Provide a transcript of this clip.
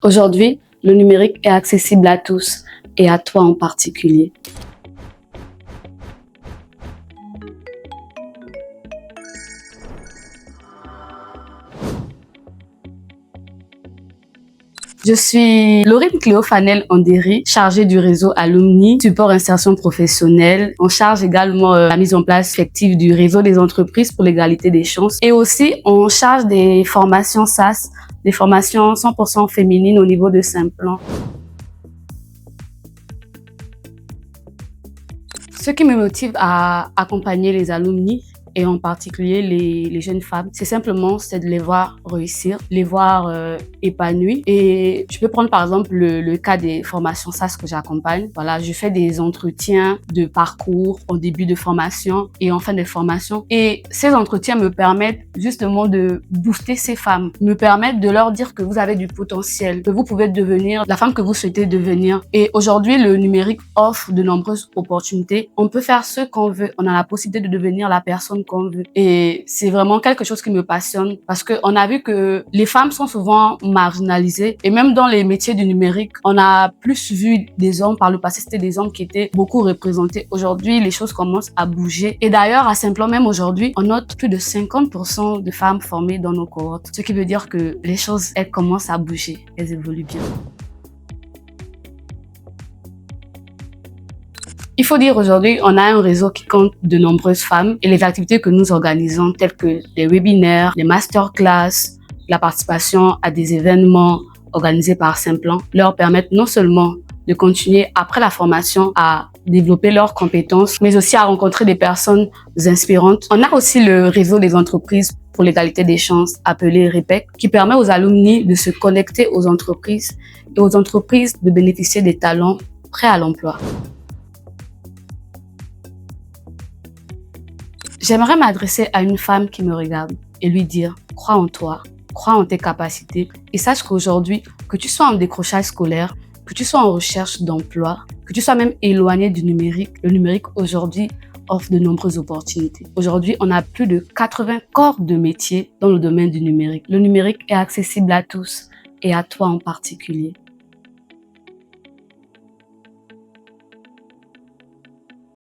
Aujourd'hui, le numérique est accessible à tous et à toi en particulier. Je suis Laurine Cléo Fanel Andéry, chargée du réseau Alumni, support insertion professionnelle. On charge également la mise en place effective du réseau des entreprises pour l'égalité des chances. Et aussi, on charge des formations SAS, des formations 100% féminines au niveau de Simplon. Ce qui me motive à accompagner les alumni, et en particulier les jeunes femmes, c'est de les voir réussir, les voir épanouies. Et je peux prendre par exemple le cas des formations SAS que j'accompagne. Voilà, je fais des entretiens de parcours en début de formation et en fin de formation. Et ces entretiens me permettent justement de booster ces femmes, me permettent de leur dire que vous avez du potentiel, que vous pouvez devenir la femme que vous souhaitez devenir. Et aujourd'hui, le numérique offre de nombreuses opportunités. On peut faire ce qu'on veut, on a la possibilité de devenir la personne qu'on veut. Et c'est vraiment quelque chose qui me passionne parce qu'on a vu que les femmes sont souvent marginalisées et même dans les métiers du numérique, on a plus vu des hommes. Par le passé, c'était des hommes qui étaient beaucoup représentés. Aujourd'hui, les choses commencent à bouger. Et d'ailleurs, à Simplon même aujourd'hui, on note plus de 50% de femmes formées dans nos cohortes. Ce qui veut dire que les choses, elles commencent à bouger. Elles évoluent bien. Il faut dire aujourd'hui, on a un réseau qui compte de nombreuses femmes et les activités que nous organisons telles que les webinaires, les masterclass, la participation à des événements organisés par Simplon leur permettent non seulement de continuer après la formation à développer leurs compétences, mais aussi à rencontrer des personnes inspirantes. On a aussi le réseau des entreprises pour l'égalité des chances, appelé REPEC, qui permet aux alumni de se connecter aux entreprises et aux entreprises de bénéficier des talents prêts à l'emploi. J'aimerais m'adresser à une femme qui me regarde et lui dire « Crois en toi, crois en tes capacités et sache qu'aujourd'hui, que tu sois en décrochage scolaire, que tu sois en recherche d'emploi, que tu sois même éloigné du numérique, le numérique aujourd'hui offre de nombreuses opportunités. Aujourd'hui, on a plus de 80 corps de métiers dans le domaine du numérique. Le numérique est accessible à tous et à toi en particulier.